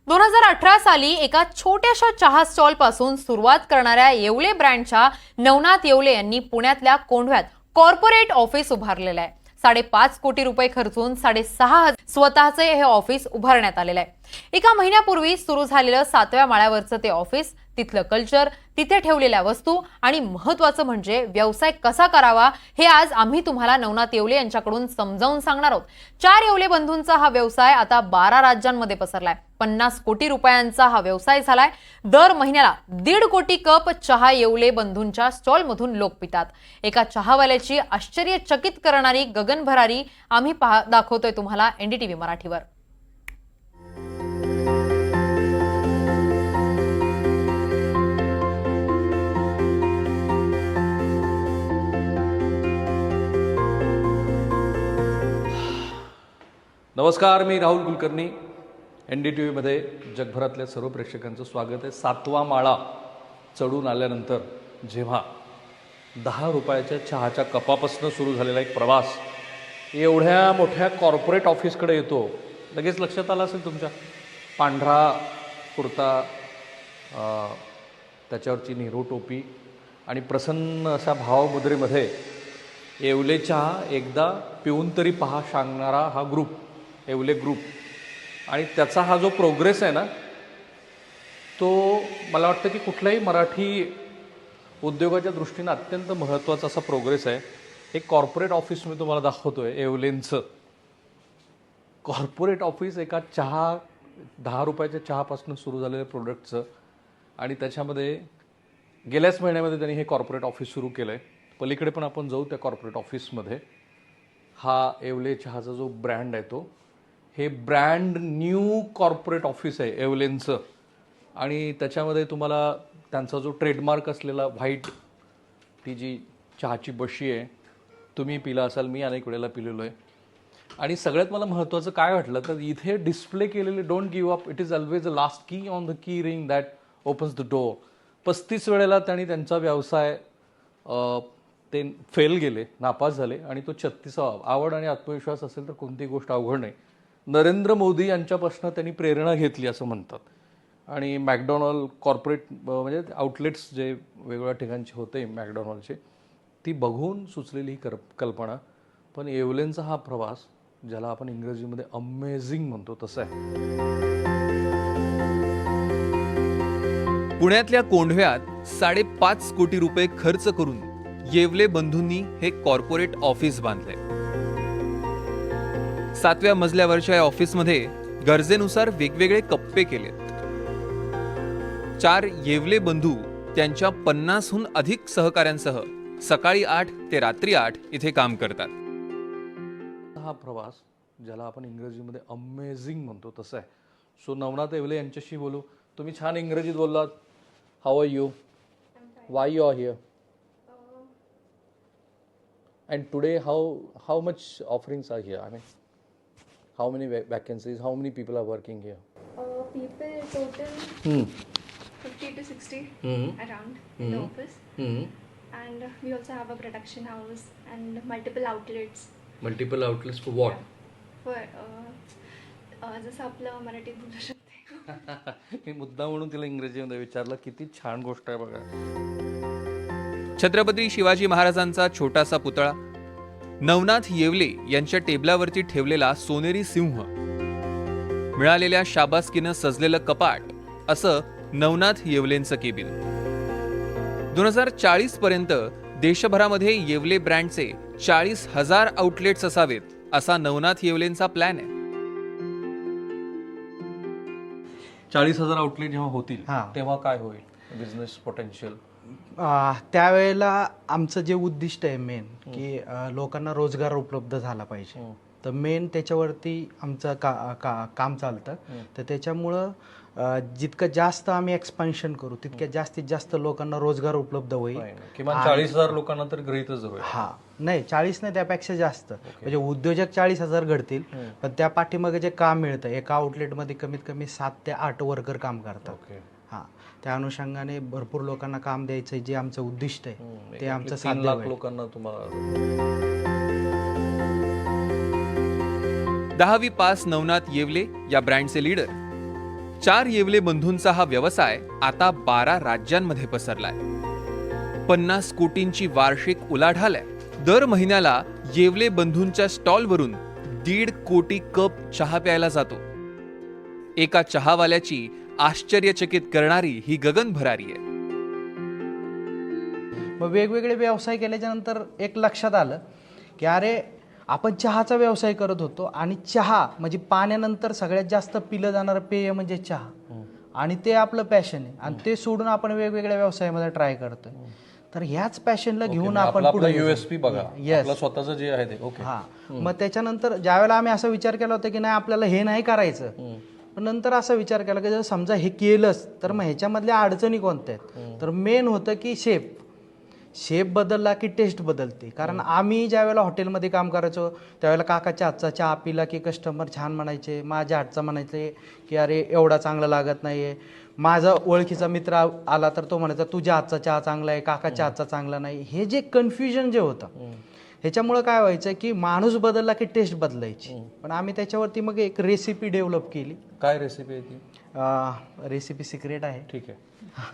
2018 साली एका छोट्याशा चहा स्टॉल पासून सुरुवात करणाऱ्या येवले ब्रँडच्या नवनाथ येवले यांनी पुण्यातल्या कोंढव्यात कॉर्पोरेट ऑफिस उभारलेलं आहे। 5.5 कोटी रुपये खर्चून 6.5 स्वतःचे हे ऑफिस उभारण्यात आलेलं आहे। एका महिन्यापूर्वी सुरू झालेलं 7व्या माळ्यावरचं ते ऑफिस, तिथलं कल्चर, तिथे ठेवलेल्या वस्तू आणि महत्त्वाचं म्हणजे व्यवसाय कसा करावा हे आज आम्ही तुम्हाला नवनाथ येवले यांच्याकडून समजावून सांगणार आहोत। 4 येवले बंधूंचा हा व्यवसाय आता 12 राज्यांमध्ये पसरलाय। 50 कोटी रुपयांचा हा व्यवसाय झालाय। दर महिन्याला 1.5 कोटी कप चहा येवले बंधूंच्या स्टॉलमधून लोक पितात। एका चहावाल्याची आश्चर्यचकित करणारी गगन भरारी आम्ही दाखवतोय तुम्हाला एनडीटीव्ही मराठीवर। नमस्कार, मी राहुल कुलकर्णी। एनडीटीव्हीमध्ये जगभरातल्या सर्व प्रेक्षकांचं स्वागत आहे। 7वा माळा चढून आल्यानंतर जेव्हा 10 रुपयाच्या चहाच्या कपापासून सुरू झालेला एक प्रवास एवढ्या मोठ्या कॉर्पोरेट ऑफिसकडे येतो, लगेच लक्षात आलं असेल तुमच्या, पांढरा कुर्ता, त्याच्यावरची नेहरू टोपी आणि प्रसन्न अशा भावमुद्रेमध्ये येवले चहा एकदा पिऊन तरी पहा सांगणारा हा ग्रुप, येवले ग्रुप। आणि त्याचा हा जो प्रोग्रेस आहे ना, तो मला वाटतं की कुठल्याही मराठी उद्योगाच्या दृष्टीनं अत्यंत महत्त्वाचा असा प्रोग्रेस आहे। एक कॉर्पोरेट ऑफिस मी तुम्हाला दाखवतोय येवलेंचं कॉर्पोरेट ऑफिस, एका 10 रुपयाच्या चहापासून सुरू झालेल्या प्रोडक्टचं, आणि त्याच्यामध्ये गेल्याच महिन्यामध्ये त्यांनी हे कॉर्पोरेट ऑफिस सुरू केलं आहे। पलीकडे पण आपण जाऊ त्या कॉर्पोरेट ऑफिसमध्ये। हा येवले चहाचा जो ब्रँड आहे तो, हे ब्रँड न्यू कॉर्पोरेट ऑफिस आहे येवलेंचं। आणि त्याच्यामध्ये तुम्हाला त्यांचा जो ट्रेडमार्क असलेला व्हाईट, ती जी चहाची बशी आहे, तुम्ही पिला असाल, मी अनेक वेळेला पिलेलो आहे। आणि सगळ्यात मला महत्त्वाचं काय वाटलं तर इथे डिस्प्ले केलेले don't give up, it is always a last key on the key ring that opens the door. 35 वेळेला त्यांनी त्यांचा व्यवसाय ते फेल गेले, नापास झाले, आणि तो 36वा। आवड आणि आत्मविश्वास असेल तर कोणती गोष्ट अवघड नाही। नरेंद्र मोदी यांच्यापासून त्यांनी प्रेरणा घेतली असं म्हणतात। आणि मॅकडॉनल्ड कॉर्पोरेट म्हणजे आउटलेट्स जे वेगवेगळ्या ठिकाणचे होते मॅकडॉनल्डचे, ती बघून सुचलेली ही कल्पना। पण येवलेंचा हा प्रवास, ज्याला आपण इंग्रजीमध्ये अमेझिंग म्हणतो, तसं आहे। पुण्यातल्या कोंढव्यात 5.5 कोटी रुपये खर्च करून येवले बंधूंनी हे कॉर्पोरेट ऑफिस बांधले। 7व्या मजल्यावरच्या या ऑफिसमध्ये गरजेनुसार वेगवेगळे कप्पे केलेत। 4 येवले बंधू त्यांच्या 50हून अधिक सहकाऱ्यांसह सकाळी 8 ते रात्री 8 इथे काम करतात। हा प्रवास, ज्याला आपण इंग्रजीमध्ये अमेझिंग म्हणतो, तसं आहे। सो नवनाथ येवले यांच्याशी बोलू। तुम्ही छान इंग्रजीत बोललात। How are you? Why you are here? And today how much offerings are here? I mean how many vacancies, how many people are working here? People total 50 to 60 around in the office. And we also have a production house and multiple outlets. Multiple outlets for what? For जसं आपलं मराठीत बोलू शकते। मी मुद्दा म्हणून तिला इंग्रजीमध्ये विचारलं, किती छान गोष्ट आहे बघा। छत्रपती शिवाजी महाराजांचा छोटासा पुतळा, नवनाथ येवले यांच्या टेबलावरती ठेवलेला सोनेरी सिंह, मिळालेल्या शाबासकीनं सजलेलं कपाट, असं नवनाथ येवलेंचं केबिन। 2040 पर्यंत देशभरामध्ये येवले ब्रँडचे 40,000 आउटलेट्स असावेत, असा नवनाथ येवलेंचा प्लॅन आहे। 40,000 आउटलेट जेव्हा होतील तेव्हा काय होईल बिझनेस पोटेन्शियल? त्यावेळेला आमचं जे उद्दिष्ट आहे मेन, की लोकांना रोजगार उपलब्ध झाला पाहिजे, तर मेन त्याच्यावरती आमचं काम चालतं। तर त्याच्यामुळं जितकं जास्त आम्ही एक्सपान्शन करू, तितक्या जास्तीत जास्त लोकांना रोजगार उपलब्ध होईल। किमान 40,000 लोकांना तर गृहीतच होईल। नाही, 40 नाही, त्यापेक्षा जास्त। म्हणजे उद्योजक 40,000 घडतील, पण त्या पाठीमागे जे काम मिळतं, एका आउटलेटमध्ये कमीत कमी 7 ते 8 वर्कर काम करतात। त्या अनुषंगाने भरपूर लोकांना काम द्यायचं जे आमचं उद्दिष्ट आहे, ते आमचं 3 लाख लोकांना तुम्हाला। 10वी पास नवनाथ येवले या ब्रँडचे लीडर 4 येवले बंधूंचा हा व्यवसाय आता 12 राज्यांमध्ये पसरलाय. 50 कोटींची वार्षिक उलाढाल आहे. दर महिन्याला येवले बंधूंच्या स्टॉलवरून 1.5 कोटी कप चहा प्यायला जातो. एका चहावाल्याची आश्चर्यचकित करणारी ही गगन भरारी आहे. मग वेगवेगळे व्यवसाय केल्याच्या नंतर एक लक्षात आलं की अरे आपण चहाचा व्यवसाय करत होतो आणि चहा म्हणजे पाण्यानंतर सगळ्यात जास्त पिलं जाणारं पेय म्हणजे चहा आणि ते आपलं पॅशन आहे आणि ते सोडून आपण वेगवेगळ्या व्यवसायामध्ये ट्राय करतोय. तर ह्याच पॅशनला घेऊन आपण आपला USP बघा, Yes. आपलं स्वतःचं जे आहे ते. ओके. हा मग त्याच्यानंतर ज्यावेळेला आम्ही असा विचार केला होता की नाही आपल्याला हे नाही करायचं, पण नंतर असा विचार केला की जर समजा हे केलंच तर मग ह्याच्यामधल्या अडचणी कोणत्या आहेत. तर मेन होतं की शेप बदलला की टेस्ट बदलते. कारण आम्ही ज्यावेळेला हॉटेलमध्ये काम करायचो त्यावेळेला काकाच्या हातचा चहा पिला की कस्टमर छान म्हणायचे, माझ्या हातचा म्हणायचे की अरे एवढा चांगला लागत नाहीये. माझा ओळखीचा मित्र आला तर तो म्हणायचा तुझ्या हातचा चहा चांगला आहे, काकाच्या हातचा चांगला नाही. हे जे कन्फ्युजन जे होतं ह्याच्यामुळं काय व्हायचं की माणूस बदलला की टेस्ट बदलायची. पण आम्ही त्याच्यावरती मग एक रेसिपी डेव्हलप केली. काय रेसिपी आहे ती? रेसिपी सिक्रेट आहे. ठीक आहे.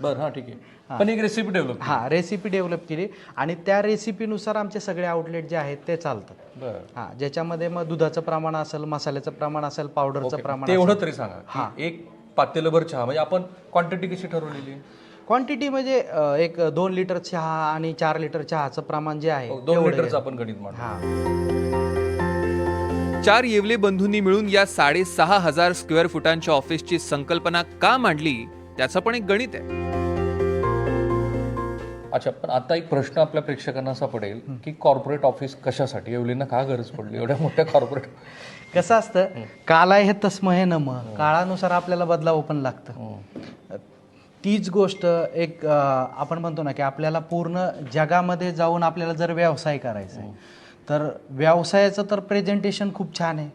बरं, हां, ठीक आहे. पण एक रेसिपी डेव्हलप. हा रेसिपी डेव्हलप केली आणि त्या रेसिपीनुसार आमचे सगळे आउटलेट जे आहेत ते चालतात. बरं. हा ज्याच्यामध्ये मग दुधाचं प्रमाण असेल, मसाल्याचं प्रमाण असेल, पावडरचं प्रमाण तेवढं तरी सांगा की एक पातेलभर चहा म्हणजे आपण क्वांटिटी कशी ठरवलेली? क्वांटिटी म्हणजे एक 2 लिटर चहा आणि 4 लिटर चहाचं प्रमाण जे आहे 2 लिटरचं आपण गणित मांडू. हा 4 येवले बंधूंनी मिळून या 6,500 स्क्वेअर फुटांच्या ऑफिसची संकल्पना का मांडली त्याचं पण एक गणित आहे. अच्छा, पण आता एक प्रश्न आपल्या प्रेक्षकांना असा पडेल की कॉर्पोरेट ऑफिस कशासाठी? येवलेंना का गरज पडली एवढ्या मोठ्या कॉर्पोरेट? कसं असतं कालाय हे तस्मय नम, काळानुसार आपल्याला बदलावं पण लागतं. तीच गोष्ट एक आपण म्हणतो ना की आपल्याला पूर्ण जगामध्ये जाऊन आपल्याला जर व्यवसाय करायचा आहे तर व्यवसायाचं तर प्रेझेंटेशन खूप छान आहे,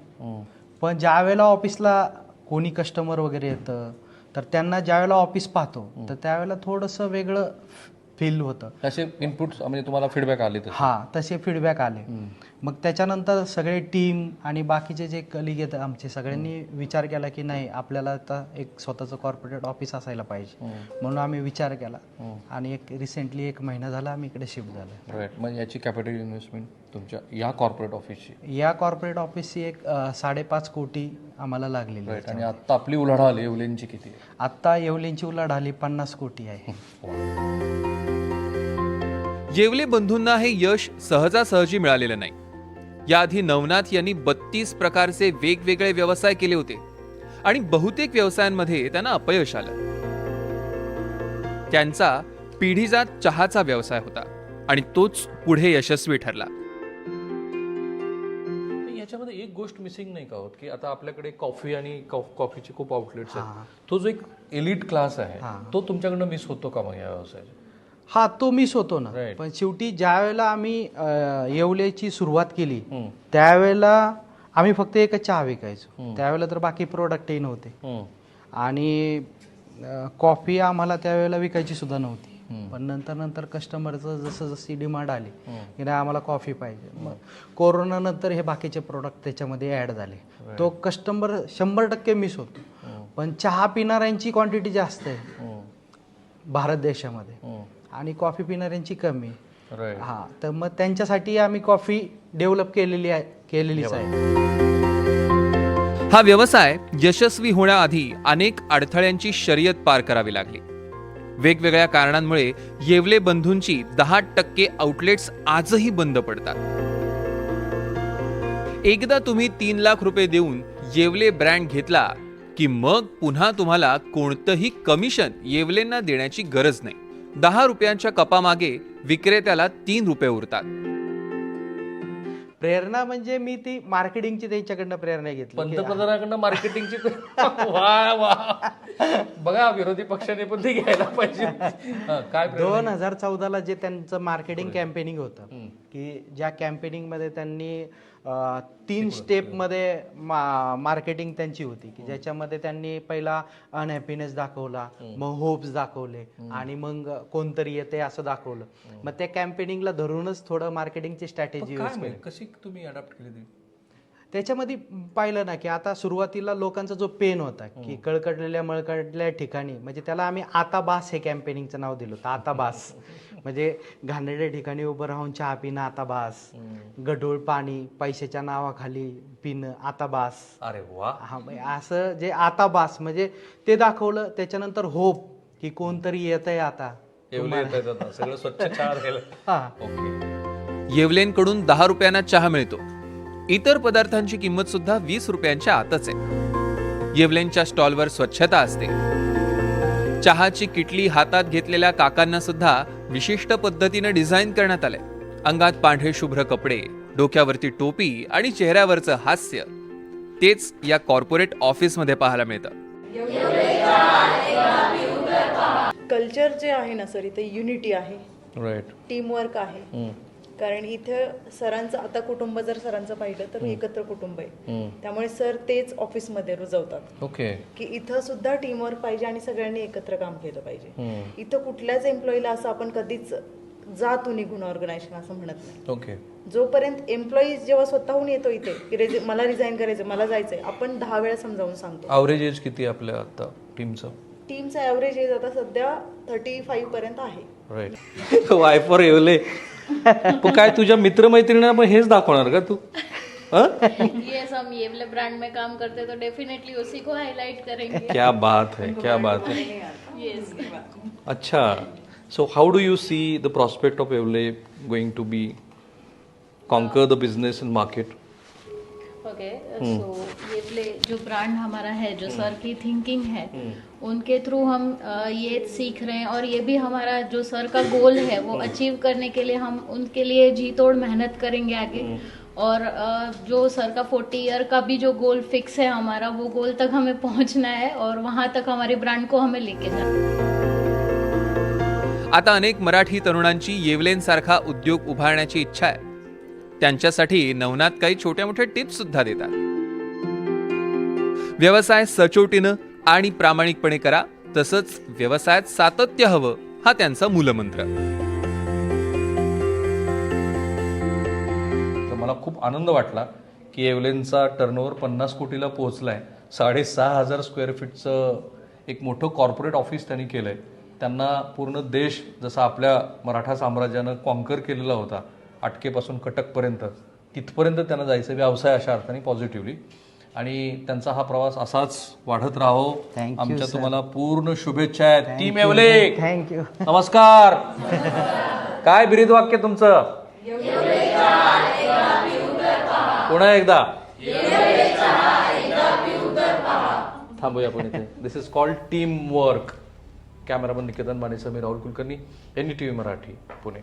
पण ज्या वेळेला ऑफिसला कोणी कस्टमर वगैरे येतं तर त्यांना ज्या वेळेला ऑफिस पाहतो तर त्यावेळेला थोडंसं वेगळं फील होतं. असे इनपुट्स म्हणजे तुम्हाला फीडबॅक आले तर? हा तसे फीडबॅक आले. मग त्याच्यानंतर सगळे टीम आणि बाकीचे जे कलिग आहेत आमचे सगळ्यांनी विचार केला की नाही आपल्याला आता एक स्वतःचं कॉर्पोरेट ऑफिस असायला पाहिजे. म्हणून आम्ही विचार केला आणि एक रिसेंटली 1 महिना झाला आम्ही इकडे शिफ्ट झालो. राईट. मग याची कॅपिटल इन्व्हेस्टमेंट तुमच्या या कॉर्पोरेट ऑफिसची? या कॉर्पोरेट ऑफिसची एक 5.5 कोटी आम्हाला लागलेली. राईट. आणि आता आपली उलाढाल येवलेंची किती आहे? आत्ता येवलेंची उलाढाली 50 कोटी आहे. येवले बंधूंना हे यश सहजासहजी मिळालेलं नाही. याआधी नवनाथ यांनी 32 प्रकारचे वेगवेगळे व्यवसाय केले होते आणि बहुतेक व्यवसायांमध्ये त्यांना अपयश आलं. त्यांचा पिढीजात चहाचा व्यवसाय होता आणि तोच पुढे यशस्वी ठरला. याच्यामध्ये एक गोष्ट मिसिंग नाही का होत की आता आपल्याकडे कॉफी आणि कॉफीचे खूप आउटलेट्स आहेत, तो जो एक एलिट क्लास आहे तो तुमच्याकडनं मिस होतो का मग या व्यवसायाचा? हा तो मिस होतो ना. Right. पण शेवटी ज्या वेळेला आम्ही येवलेची सुरुवात केली त्यावेळेला आम्ही फक्त एकच चहा विकायचो. त्यावेळेला तर बाकी प्रोडक्टही नव्हते आणि कॉफी आम्हाला त्यावेळेला विकायची सुद्धा नव्हती. पण नंतर कस्टमरचं जसं जशी डिमांड आली की नाही आम्हाला कॉफी पाहिजे. मग कोरोना नंतर हे बाकीचे प्रोडक्ट त्याच्यामध्ये ऍड झाले. तो कस्टमर 100% मिस होतो. पण चहा पिणाऱ्यांची क्वांटिटी जास्त आहे भारत देशामध्ये आणि कॉफी पिणाऱ्यांची कमी. हा तर मग त्यांच्यासाठी आम्ही कॉफी डेव्हलप केलेलीच आहे. हा व्यवसाय यशस्वी होण्याआधी अनेक अडथळ्यांची शर्यत पार करावी लागली. वेगवेगळ्या कारणांमुळे येवले बंधूंची 10% आउटलेट्स आजही बंद पडतात. एकदा तुम्ही 3 लाख रुपये देऊन येवले ब्रँड घेतला की मग पुन्हा तुम्हाला कोणतंही कमिशन येवलेंना देण्याची गरज नाही. 10 रुपयांच्या कपामागे विक्रेत्याला 3 रुपये उरतात. प्रेरणा म्हणजे मी ती मार्केटिंगची त्यांच्याकडनं प्रेरणा घेतली. पंतप्रधानाकडनं मार्केटिंगची वा वा बघा, विरोधी पक्षाने पण ते घ्यायला पाहिजे. काय 2014ला जे त्यांचं मार्केटिंग कॅम्पेनिंग होतं की ज्या कॅम्पेनिंग मध्ये त्यांनी 3 स्टेप मध्ये मार्केटिंग त्यांची होती की ज्याच्यामध्ये त्यांनी पहिला अनहॅपीनेस दाखवला, मग होप्स दाखवले आणि मग कोणतरी येते असं दाखवलं. मग त्या कॅम्पेनिंगला धरूनच थोडं मार्केटिंगची स्ट्रॅटेजी कशी तुम्ही अडॉप्ट केली? त्याच्यामध्ये पाहिलं ना की आता सुरुवातीला लोकांचा जो पेन होता की कळकळलेल्या मळकळलेल्या ठिकाणी, म्हणजे त्याला आम्ही आता बास हे कॅम्पेनिंगचं नाव दिलं होतं. आता बास म्हणजे घाणेरड्या ठिकाणी उभं राहून चहा पिणं आता बास, गढूळ पाणी पैशाच्या नावाखाली पिणं आता बास. अरे वा. हा म्हणजे असं जे आता बास म्हणजे ते दाखवलं. त्याच्यानंतर होप की कोणतरी येत आहे आता. येवले येतात आता, सगळं स्वच्छ चहा झालं. हा ओके. येवलेंकडून 10 रुपयांना चहा मिळतो. इतर पदार्थांची किंमत सुद्धा 20 रुपयांच्या आतच आहे. येवलेंच्या स्टॉलवर स्वच्छता असते. चहाची किटली हातात घेतलेल्या काकांना सुद्धा विशिष्ट पद्धतीने डिझाईन करण्यात आलंय. अंगात पांढरे शुभ्र कपडे, डोक्यावरती टोपी आणि चेहऱ्यावरचं हास्य, तेच या कॉर्पोरेट ऑफिसमध्ये पाहायला मिळतं. कल्चर जे आहे ना सर, इथे युनिटी आहे, राईट. टीमवर्क आहे. कारण इथे सरांचं आता कुटुंब जर सरांचं पाहिलं तर एकत्र कुटुंब आहे. त्यामुळे सर तेच ऑफिसमध्ये रुजवतात ओके. की इथं सुद्धा टीमवर्क पाहिजे आणि सगळ्यांनी एकत्र काम केलं पाहिजे. इथं कुठल्याच एम्प्लॉईला असं आपण कधीच जा तू निघून ऑर्गनायझेशन असं म्हणत नाही. ओके. जोपर्यंत एम्प्लॉई जेव्हा स्वतःहून येतो इथे की मला रिझाईन करायचं, मला जायचंय, आपण 10 वेळा समजावून सांगतो. ॲव्हरेज एज किती आहे आपल्या आता टीमचं? टीमचा ॲव्हरेज एज आता सध्या 35 पर्यंत आहे. राईट. वायफर येवले. पण काय तुझ्या मित्रमैत्रिणींना पण हेच दाखवणार का तू? यस, हम येवले ब्रांड में काम करते हैं तो डेफिनेटली उसी को हाईलाइट करेंगे. क्या बात है, क्या बात है. यस. अच्छा. So how do you see the prospect of Yewale going to be conquer the business in market? Okay, so Yewale जो ब्रांड हमारा है, जो सर की थिंकिंग है, उनके थ्रू हम ये सीख रहे हैं और ये भी हमारा जो सर का गोल है वो अचीव करने के लिए हम उनके लिए जी तोड़ मेहनत करेंगे आगे. और जो सर का 40 ईयर का भी जो गोल फिक्स है हमारा, वो गोल तक हमें पहुंचना है और वहां तक हमारे ब्रांड को हमें लेके जाना. आता अनेक मराठी तरुणांची येवलेंसारखा उद्योग उभारण्याची इच्छा आहे. त्यांच्यासाठी नवनाथ काही छोट्या मोठ्या टिप्स सुद्धा देतात. व्यवसाय सचोटीनं आणि प्रामाणिकपणे करा, तसंच व्यवसायात सातत्य हवं, हा त्यांचा मूलमंत्र. मला खूप आनंद वाटला की येवलेंचा टर्नओव्हर 50 कोटीला पोहोचलाय. 6,500 स्क्वेअर फीटचं एक मोठं कॉर्पोरेट ऑफिस त्यांनी केलंय. त्यांना पूर्ण देश जसा आपल्या मराठा साम्राज्यानं कॉन्कर केलेला होता, अटकेपासून कटकपर्यंत, तिथपर्यंत त्यांना जायचं व्यवसाय अशा अर्थाने पॉझिटिव्हली. आणि त्यांचा हा प्रवास असाच वाढत राहो. आमच्या तुम्हाला पूर्ण शुभेच्छा आहेत. Team Yewale, thank you. नमस्कार. काय ब्रीद वाक्य तुमचं? पुन्हा एकदा थांबूया आपण इथे. This is called teamwork. Cameraman Niketan मानेसह मी राहुल कुलकर्णी, NDTV मराठी, पुणे.